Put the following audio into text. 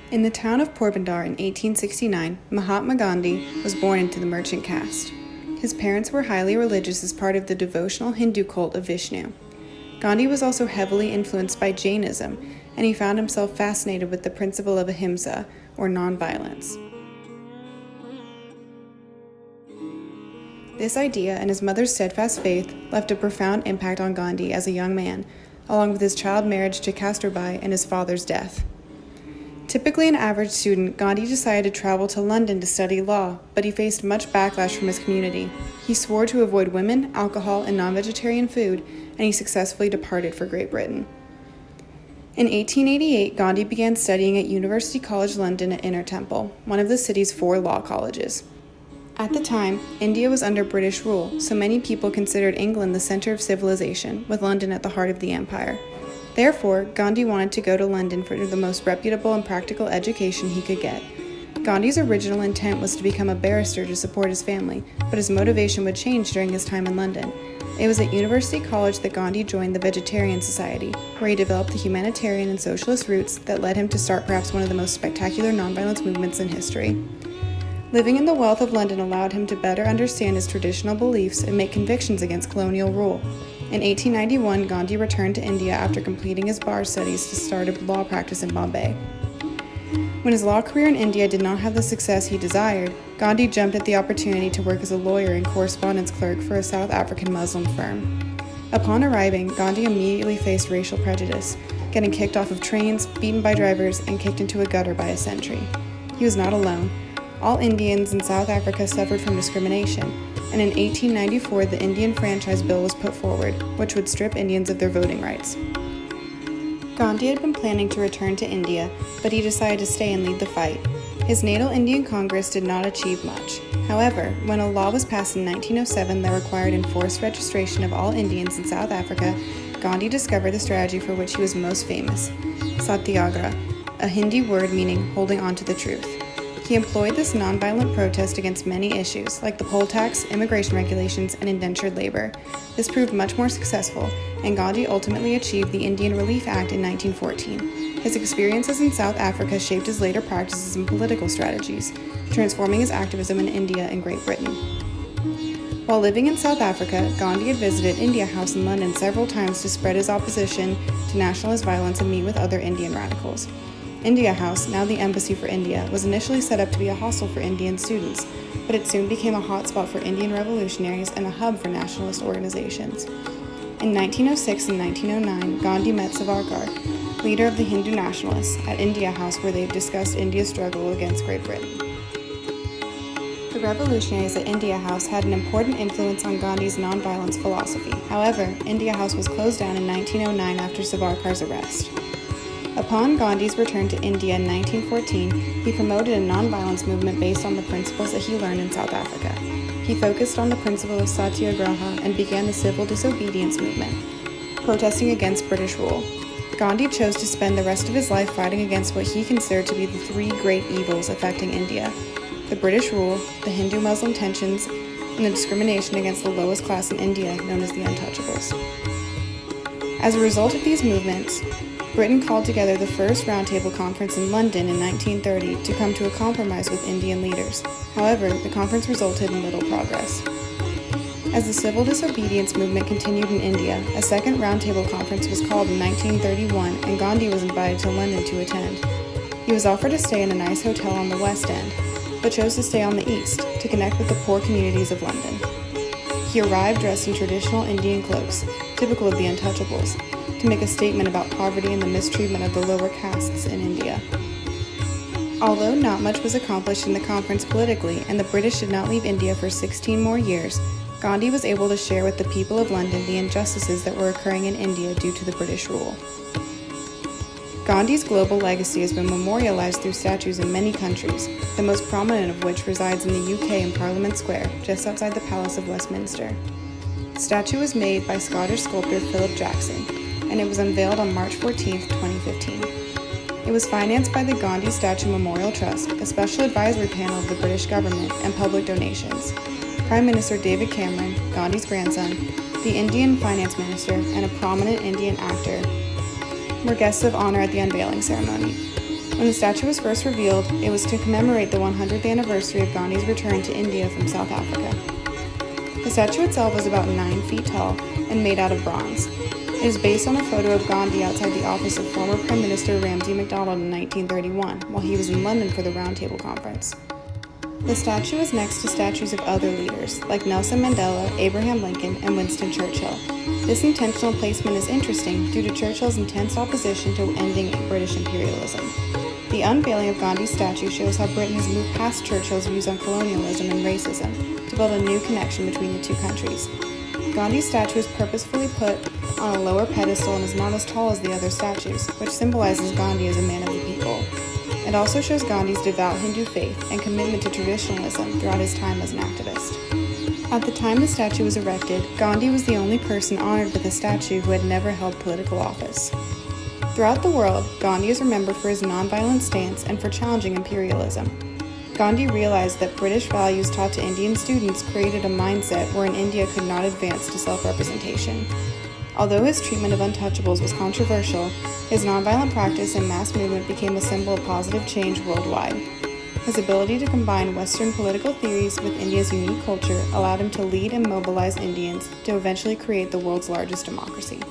In the town of Porbandar in 1869, Mahatma Gandhi was born into the merchant caste. His parents were highly religious as part of the devotional Hindu cult of Vishnu. Gandhi was also heavily influenced by Jainism, and he found himself fascinated with the principle of ahimsa, or nonviolence. This idea and his mother's steadfast faith left a profound impact on Gandhi as a young man, along with his child marriage to Kasturbai and his father's death. Typically an average student, Gandhi decided to travel to London to study law, but he faced much backlash from his community. He swore to avoid women, alcohol, and non-vegetarian food, and he successfully departed for Great Britain. In 1888, Gandhi began studying at University College London at Inner Temple, one of the city's 4 law colleges. At the time, India was under British rule, so many people considered England the center of civilization, with London at the heart of the empire. Therefore, Gandhi wanted to go to London for the most reputable and practical education he could get. Gandhi's original intent was to become a barrister to support his family, but his motivation would change during his time in London. It was at University College that Gandhi joined the Vegetarian Society, where he developed the humanitarian and socialist roots that led him to start perhaps one of the most spectacular nonviolence movements in history. Living in the wealth of London allowed him to better understand his traditional beliefs and make convictions against colonial rule. In 1891, Gandhi returned to India after completing his bar studies to start a law practice in Bombay. When his law career in India did not have the success he desired, Gandhi jumped at the opportunity to work as a lawyer and correspondence clerk for a South African Muslim firm. Upon arriving, Gandhi immediately faced racial prejudice, getting kicked off of trains, beaten by drivers, and kicked into a gutter by a sentry. He was not alone. All Indians in South Africa suffered from discrimination, and in 1894 the Indian Franchise Bill was put forward, which would strip Indians of their voting rights. Gandhi had been planning to return to India, but he decided to stay and lead the fight. His natal Indian Congress did not achieve much. However, when a law was passed in 1907 that required enforced registration of all Indians in South Africa, Gandhi discovered the strategy for which he was most famous, satyagraha, a Hindi word meaning holding on to the truth. He employed this nonviolent protest against many issues, like the poll tax, immigration regulations, and indentured labor. This proved much more successful, and Gandhi ultimately achieved the Indian Relief Act in 1914. His experiences in South Africa shaped his later practices and political strategies, transforming his activism in India and Great Britain. While living in South Africa, Gandhi had visited India House in London several times to spread his opposition to nationalist violence and meet with other Indian radicals. India House, now the Embassy for India, was initially set up to be a hostel for Indian students, but it soon became a hotspot for Indian revolutionaries and a hub for nationalist organizations. In 1906 and 1909, Gandhi met Savarkar, leader of the Hindu nationalists, at India House, where they discussed India's struggle against Great Britain. The revolutionaries at India House had an important influence on Gandhi's nonviolence philosophy. However, India House was closed down in 1909 after Savarkar's arrest. Upon Gandhi's return to India in 1914, he promoted a nonviolence movement based on the principles that he learned in South Africa. He focused on the principle of satyagraha and began the civil disobedience movement, protesting against British rule. Gandhi chose to spend the rest of his life fighting against what he considered to be the 3 great evils affecting India: the British rule, the Hindu-Muslim tensions, and the discrimination against the lowest class in India, known as the untouchables. As a result of these movements, Britain called together the first Roundtable Conference in London in 1930 to come to a compromise with Indian leaders. However, the conference resulted in little progress. As the civil disobedience movement continued in India, a second Roundtable Conference was called in 1931, and Gandhi was invited to London to attend. He was offered to stay in a nice hotel on the West End, but chose to stay on the East to connect with the poor communities of London. He arrived dressed in traditional Indian cloaks, typical of the untouchables, to make a statement about poverty and the mistreatment of the lower castes in India. Although not much was accomplished in the conference politically, and the British did not leave India for 16 more years, Gandhi was able to share with the people of London the injustices that were occurring in India due to the British rule. Gandhi's global legacy has been memorialized through statues in many countries, the most prominent of which resides in the UK in Parliament Square, just outside the Palace of Westminster. The statue was made by Scottish sculptor Philip Jackson, and it was unveiled on March 14, 2015. It was financed by the Gandhi Statue Memorial Trust, a special advisory panel of the British government, and public donations. Prime Minister David Cameron, Gandhi's grandson, the Indian finance minister, and a prominent Indian actor were guests of honor at the unveiling ceremony. When the statue was first revealed, it was to commemorate the 100th anniversary of Gandhi's return to India from South Africa. The statue itself was about 9 feet tall and made out of bronze. It is based on a photo of Gandhi outside the office of former Prime Minister Ramsay MacDonald in 1931 while he was in London for the Round Table Conference. The statue is next to statues of other leaders, like Nelson Mandela, Abraham Lincoln, and Winston Churchill. This intentional placement is interesting due to Churchill's intense opposition to ending British imperialism. The unveiling of Gandhi's statue shows how Britain has moved past Churchill's views on colonialism and racism to build a new connection between the two countries. Gandhi's statue is purposefully put on a lower pedestal and is not as tall as the other statues, which symbolizes Gandhi as a man of the people. It also shows Gandhi's devout Hindu faith and commitment to traditionalism throughout his time as an activist. At the time the statue was erected, Gandhi was the only person honored with a statue who had never held political office. Throughout the world, Gandhi is remembered for his nonviolent stance and for challenging imperialism. Gandhi realized that British values taught to Indian students created a mindset wherein India could not advance to self-representation. Although his treatment of untouchables was controversial, his nonviolent practice and mass movement became a symbol of positive change worldwide. His ability to combine Western political theories with India's unique culture allowed him to lead and mobilize Indians to eventually create the world's largest democracy.